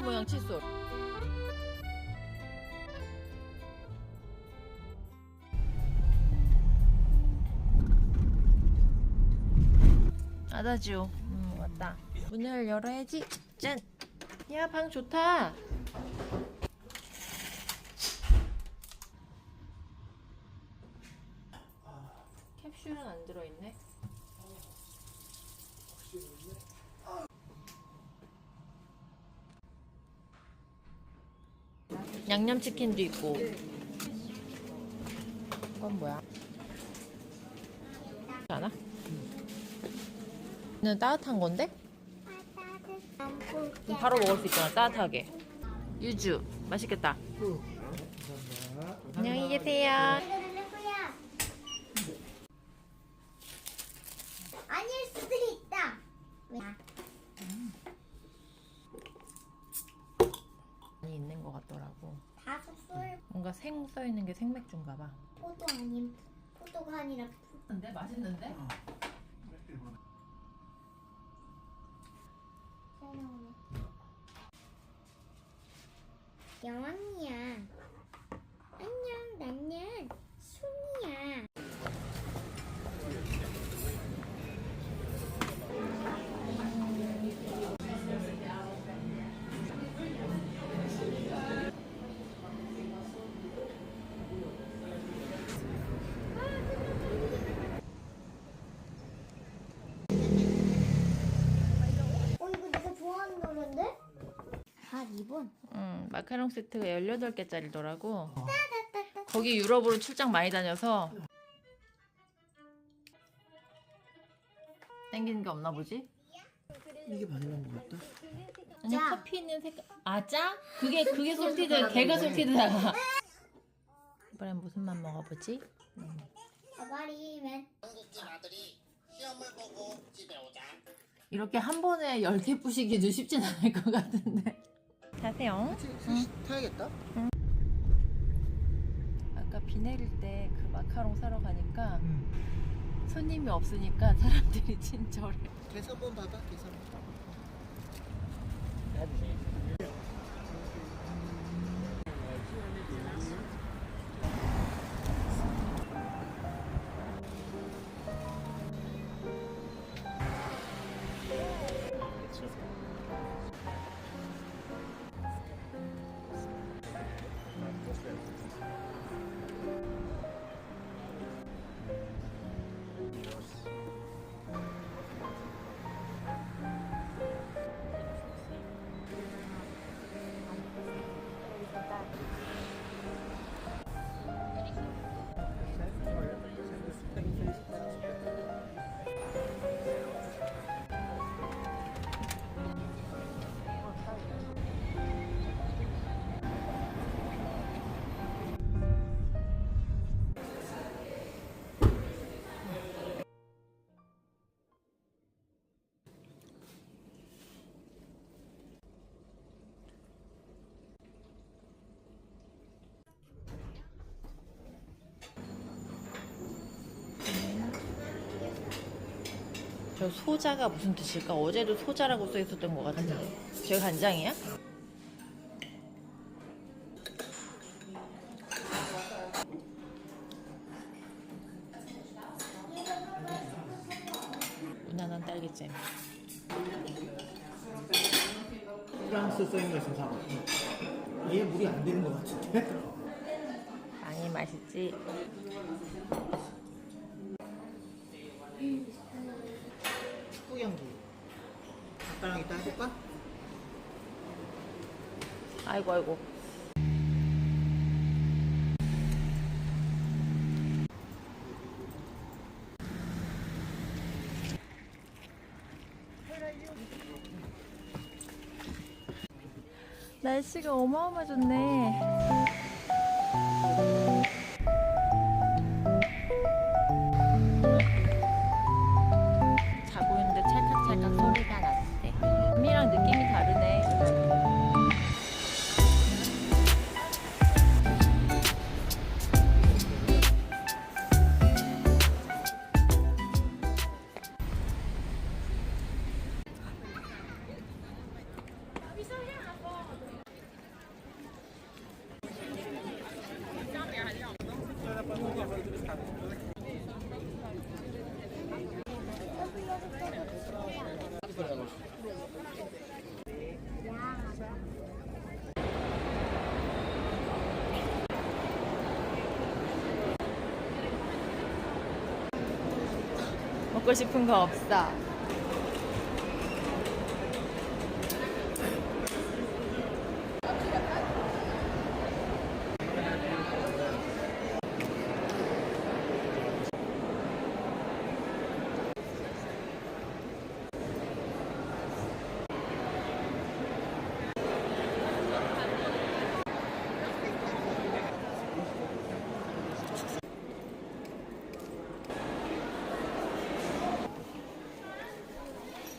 모양 칫솔. 아다지오. 왔다. 문을 열어야지. 짠. 야, 방 좋다. 캡슐은 안 들어있네. 양념치킨도 있고. 이건 뭐야? 않아? 이는 따뜻한 건데? 바로 먹을 수 있잖아, 따뜻하게. 유주, 맛있겠다. 안녕히 계세요. 아닐 수도 있다. 많이 있는 것 같더라고. 다섯 술 뭔가 생 써있는 게 생맥주인가 봐. 포도 아님 포도가 아니라 근데 맛있는데? 영원이야. 안녕, 나는 순이야. 이거 내가 좋아하는 노래인데? 아, 리본. 마카롱 세트가 18개짜리더라고. 거기 유럽으로 출장 많이 다녀서 땡기는 게 없나 보지? 이게 바닐라인 것 같다. 아니, 짜. 커피는 색깔... 아, 짜? 그게 솔티드, 걔가 솔티드다. 이번엔 무슨 맛 먹어보지? 아바리맨. 이렇게 한 번에 10개 부시기도 쉽진 않을 것 같은데. 자세요. 타야겠다. 아까 비 내릴 때 그 마카롱 사러 가니까 손님이 없으니까 사람들이 친절해. 계산 한번 봐봐. 계산. 저 소자가 무슨 뜻일까? 어제도 소자라고 써 있었던 것 같은데. 저기 간장이야? 무난한 딸기잼. 프랑스 써있는 거 있으면 사봐. 얘 물이 안 되는 것 같은데? 많이 맛있지? 축구 경기. 아빠랑 이따 해볼까? 아이고 아이고. 날씨가 어마어마해졌네. 자고 있는데 찰칵찰칵 소리가 났대. 밤이랑 느낌이 다르네. 먹고 싶은 거 없어?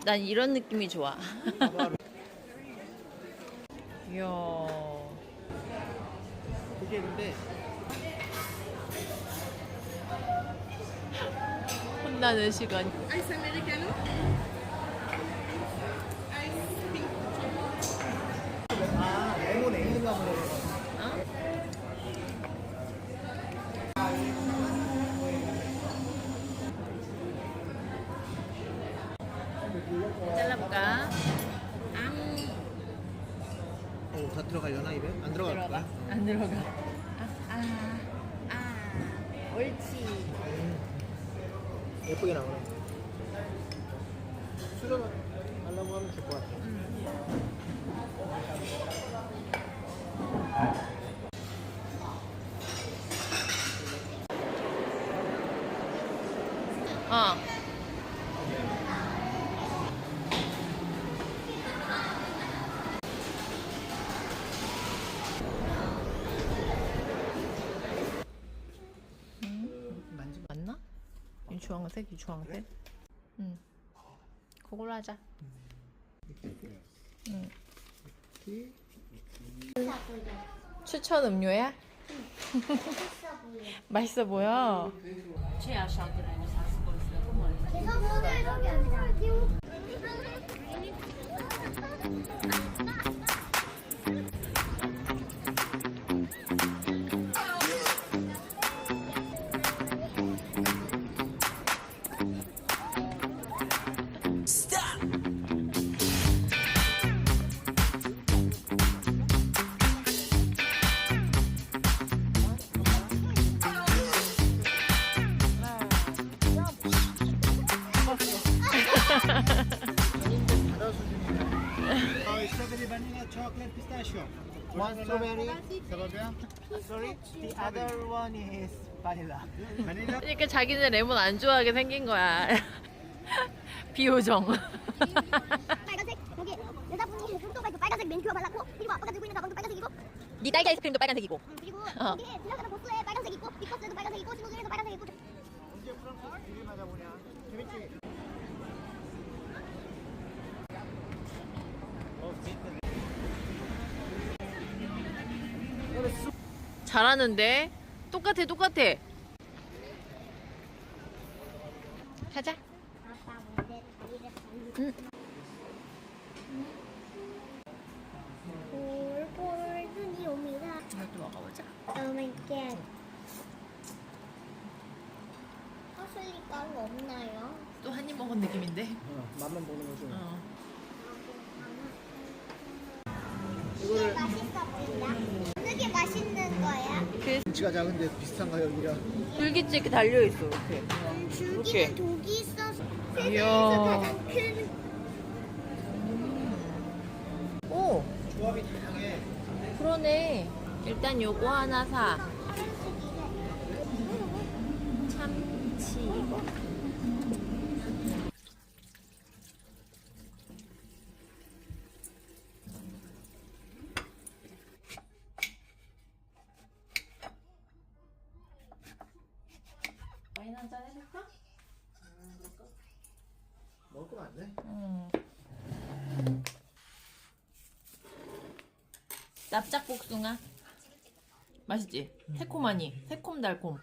난 이런 느낌이 좋아. 이야. 그게 근데 혼나는 시간. 아 레몬 에이드가 보네. 어? 잘라볼까? 다 들어가려나 입에? 안 들어갈 들어가. 거야? 안 들어가. 옳지. 예쁘게 나오네. 수저 달라고 하면 줄 것 같아. 어. 만지면 맞나? 이 주황색, 이 주황색. 응. 그걸로 하자. 응. 맛있어 보여. 추천 음료야? 맛있어 보여. 맛있어 보여. 계속 먹을 적이 아니라. 바다 수준이네. 스트로베리 바닐라 초콜릿 피스타치오. One strawberry. Sorry. The other one is vanilla. Vanilla. 그러니까 자기는 레몬 안 좋아하게 생긴 거야. 비호정. 빨간색 여기 여자분이 손톱에 빨간색 매니큐어 발랐고 그리고 아빠가 들고 있는 가방도 빨간색이고 네 딸기 아이스크림도 빨간색이고. 그리고 어. 여기 지나가는 보스에 빨간색 있고 빅버스에도 빨간색 있고 신호등에도 빨간색 있고 언제 프랑스 둘이 맞아보냐? 재밌지? 잘하는데? 똑같아, 똑같아. 가자. 아빠 뭔데 다리를 응. 볼볼 눈이 옵니다. 이것도 먹어보자. 오마이갓 파슬리 가루 없나요? 또 한 입 먹은 느낌인데? 맛만 보는 거죠. 어. 이게 맛있어 보인다. 이게 맛있는 거야? 덩치가 작은데 비슷한 가격이라. 줄기째 이렇게 달려있어, 이렇게. 줄기는 독이 있어서 세상에서 이야. 가장 큰 오, 조합이 다양해. 그러네. 일단 요거 하나 사. 참치 이거. 와인 한잔 해볼까? 먹을 거 많네. 납작복숭아 맛있지? 새콤하니? 새콤달콤.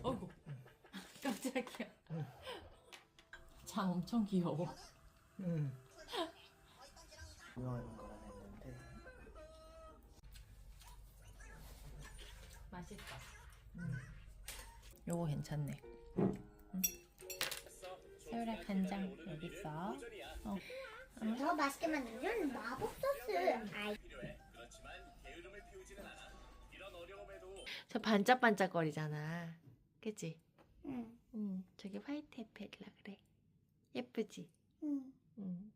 어이구 깜짝이야. 장 엄청 귀여워. 유명한 거라 했는데. 맛있어. 요거 괜찮네. 새우랑 간장 여기 있어. 더 맛있게 만드는 마법 소스. 아이. 저 반짝반짝거리잖아. 그치? 응. 저게 화이트 에펠이라 그래. 예쁘지? 응. 응.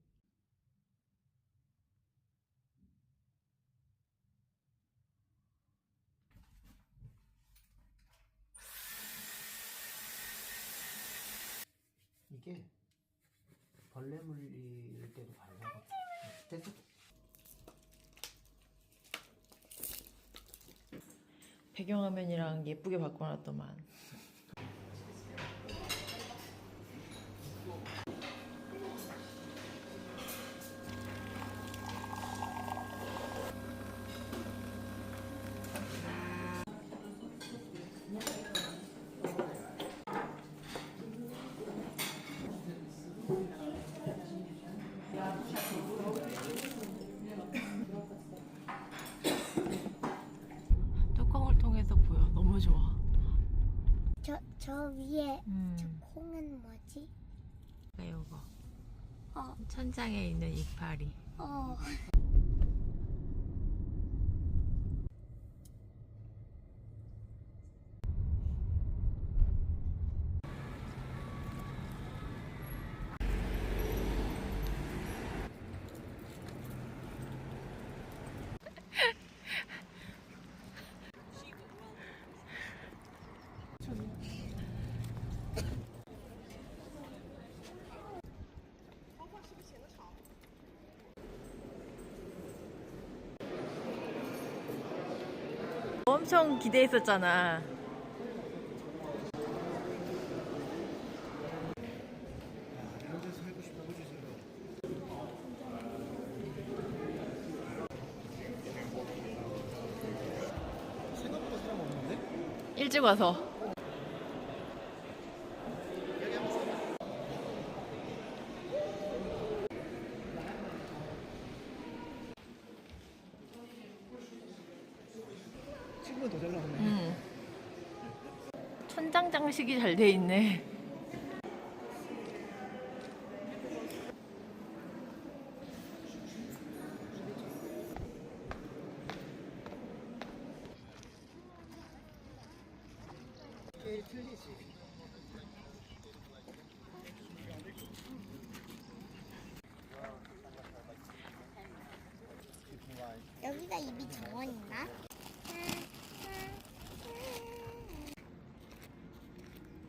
이게 벌레 물릴 때도 발라가. 됐어. 배경화면이랑 예쁘게 바꿔놨더만. 뚜껑을 통해서 보여. 너무 좋아. 저 위에 저 음. 콩은 뭐지? 이거. 어. 천장에 있는 이파리. 어. 엄청 기대했었잖아. 이런 데서 살고 싶다 그지 생각보다 사람 없는데? 일찍 와서. 친구는 더 잘 나오네. 천장 장식이 잘 돼 있네. 제일 틀리지. 여기가 입이 정원인가?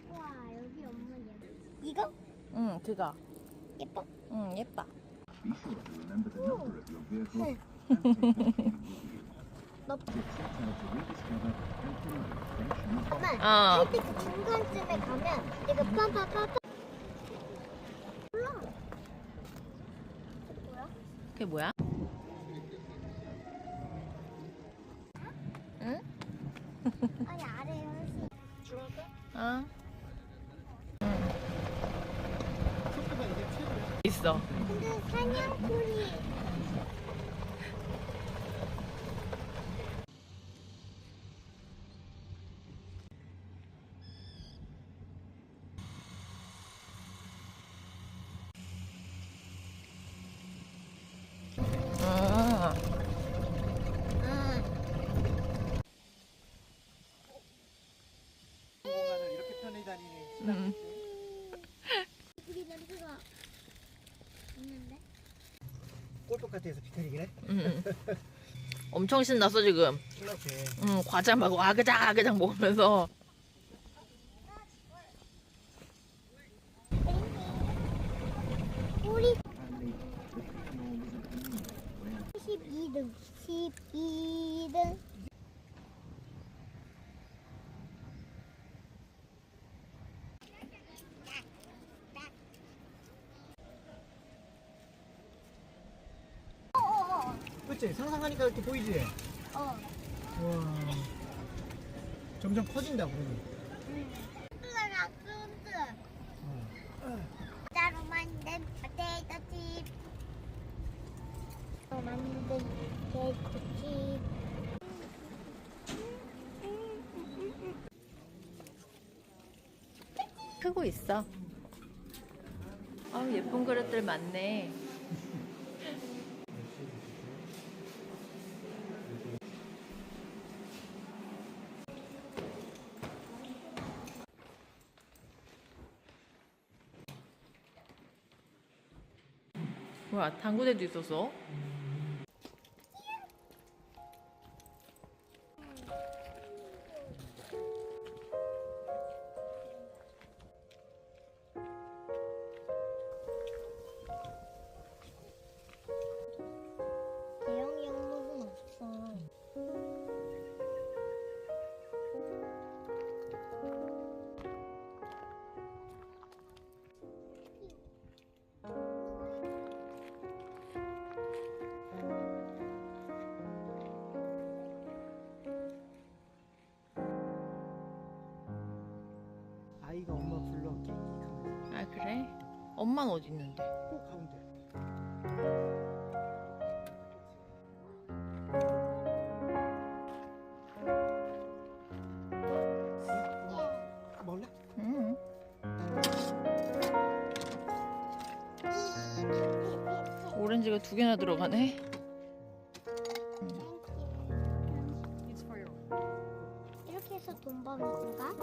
와 여기 엄마 예뻐. 이거 응, 그거. 예뻐. 응, 예뻐. 엄마 어. 할때 그 중간쯤에 가면 이거 빠빠빠빠. 몰라. 뭐야? 그게 뭐야? 응? 아니 아래에 훨씬. 어? 속도가 이게 최고야. 있어. 근데 사냥꾼이 어. 공간을 이렇게 편히 다니네. 음. 우리 냄새가 있는데? 꼴떡 같아서 비타리기네. 엄청 신났어 지금. 신났지. 과자 막 아그작 아그작 먹으면서. 우리 12등 12등 그치? 상상하니까 이렇게 보이지? 와. 점점 커진다, 구름이. 나 쫀득 짜로 만든 포테이토 칩 만든 케이크 칩 크고 있어. 아 예쁜 그릇들 많네. 뭐야, 당구대도 있었어? 대형 영목은 없어. 아이가 엄마 불러 깨끼 가면 아, 그래? 엄마는 어디 있는데? 꼭 가운데. 먹을래? 응. 오렌지가 2개나 들어가네. 이렇게 해서 돈 버는 건가?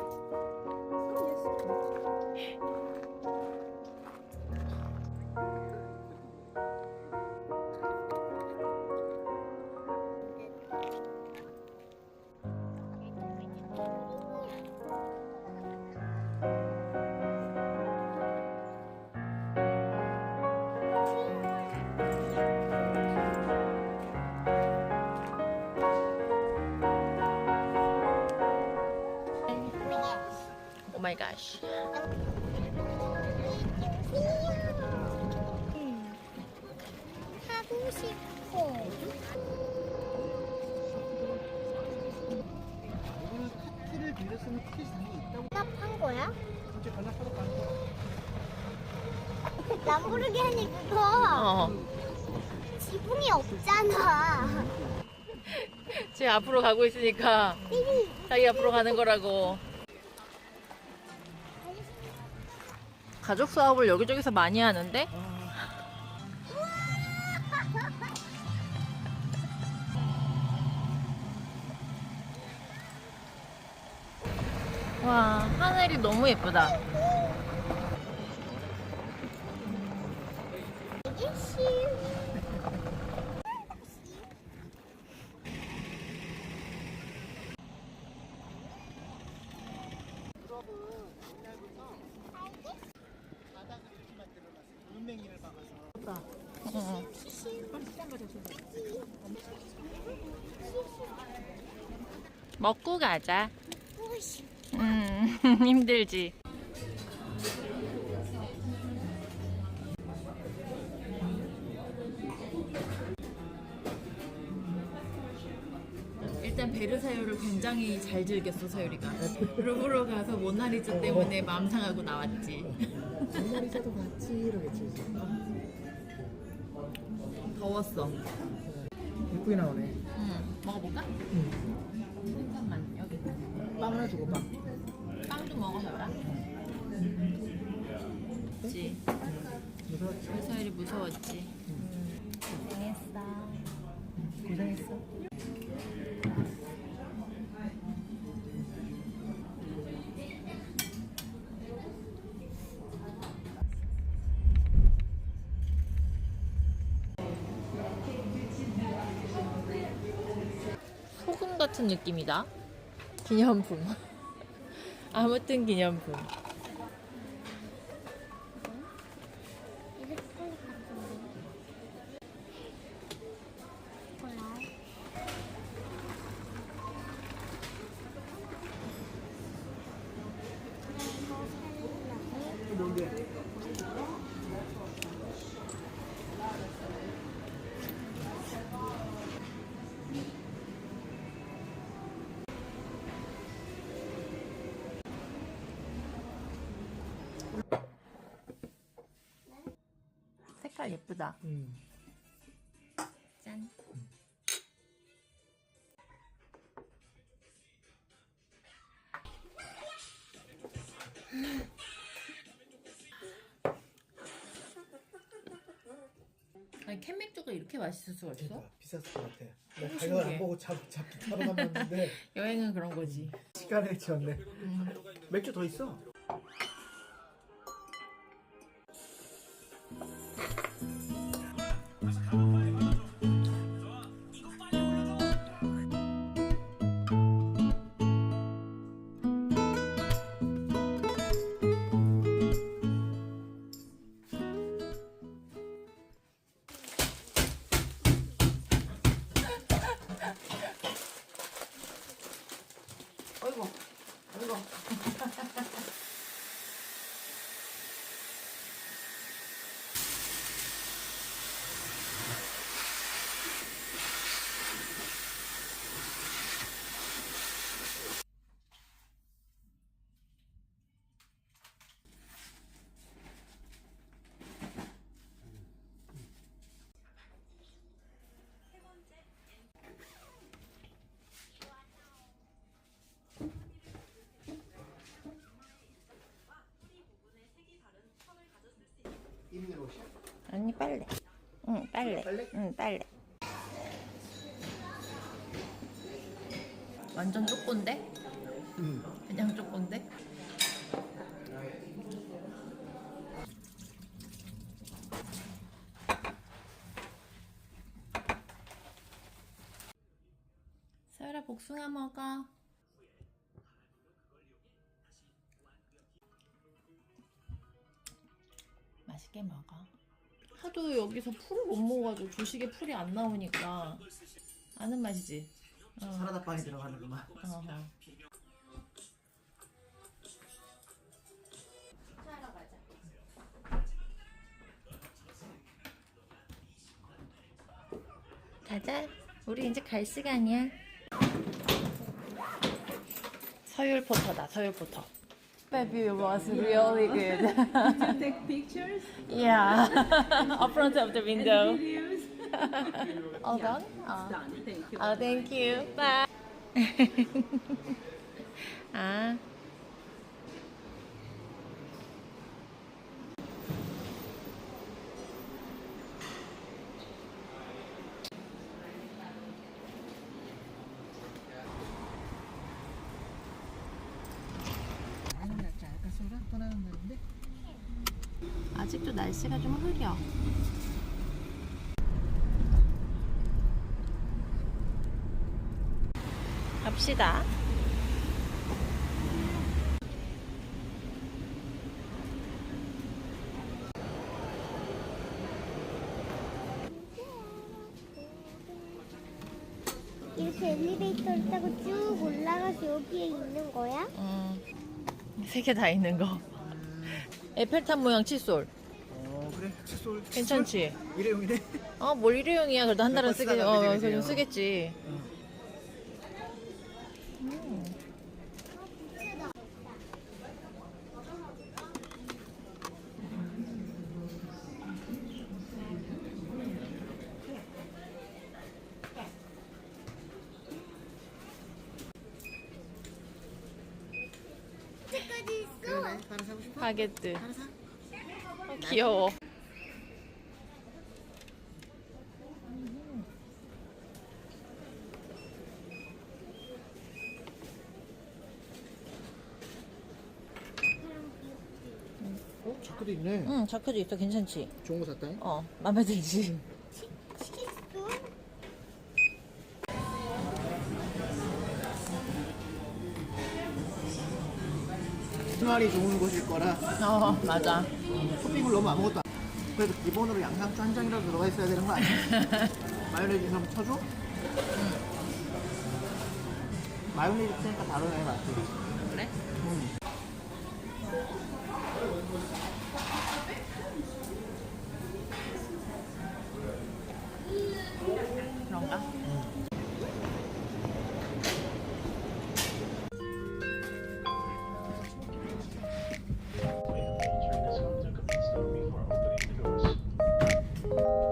오 마이 갓. 하고 싶어. 이거는 카트를 빌렸으면 티켓이 당연히 있다고. 반납한 거야? 진짜 반납하러 가는 거야. 람보르기니 그거 지붕이 없잖아. 쟤 앞으로 가고 있으니까 자기 앞으로 가는 거라고. 가족 사업을 여기저기서 많이 하는데? 와, 하늘이 너무 예쁘다. 이게 시 바닥을 이렇게 만들어놨어. 물맹이를 박아서. 응. 먹고 가자. 힘들지. 일단 베르사유를 굉장히 잘 즐겼어, 서유리가. 루브르 가서 모나리자 때문에 마음 상하고 나왔지. 모나리자도 봤지 이러겠지. 더웠어. 예쁘게 나오네. 응. 먹어볼까? 잠깐만, 여기. 빵 하나 주고 빵. 빵도 먹어, 서유라. 그치. 무서웠지? 서유리 무서웠지. 고생했어. 고생했어. 소금 같은 느낌이다. 기념품. 아무튼 기념품. 이게 초콜릿 같은데. 몰라. 이거 뭔데? 색깔 예쁘다. 짠. 아니, 캔맥주가 이렇게 맛있을 수가 있어? 그러니까 비쌌을 것 같아. 내가 너무 가격을 신기해. 안 보고 잡기 타러 갔는데 여행은 그런 거지. 시간에 지었네. 맥주 더 있어. 빨래. 응, 빨래. 빨래? 응, 빨래. 완전 쪼꼬인데? 그냥 쪼꼬인데? 서율아, 복숭아 먹어. 맛있게 먹어. 하도 여기서 풀을 못 먹어가지고 주식에 풀이 안 나오니까 아는 맛이지. 사라다 빵이 들어가는구만. 어허. 가자. 우리 이제 갈 시간이야. 서율포터다. 서율포터. Baby was really good. Did you take pictures? Yeah. Up front of the window. Videos? All done? Done. Thank you. Oh, thank you. Bye. 아. 약간 소라 떠나는 날인데. 아직도 날씨가 좀 흐려. 갑시다. 이렇게 엘리베이터를 타고 쭉 올라가서 여기에 있는 거야? 세 개 다 있는 거. 에펠탑 모양 칫솔. 그래. 칫솔. 괜찮지? 일회용이네. 뭘 일회용이야. 그래도 한 달은 몇번 쓰겠지. 쓰다가 그지, 그좀 그지. 쓰겠지. 색까지 있어. 그래. 하나 사고 싶어? 바게트. 하나 사. 귀여워. 자크도 있네. 응, 자크도 있어. 괜찮지? 좋은 거 샀다. 맘에 들지? 치킨스도 생활이 좋은 곳일 거라 맞아. 토핑을 너무 아무것도 안. 그래도 기본으로 양상추 한 장이라도 들어가 있어야 되는 거 아니야? 마요네즈 한번 쳐줘? 마요네즈 쓰니까 다르네 맛이. 그래? 그런가? Turn this on to complete stop before opening the doors.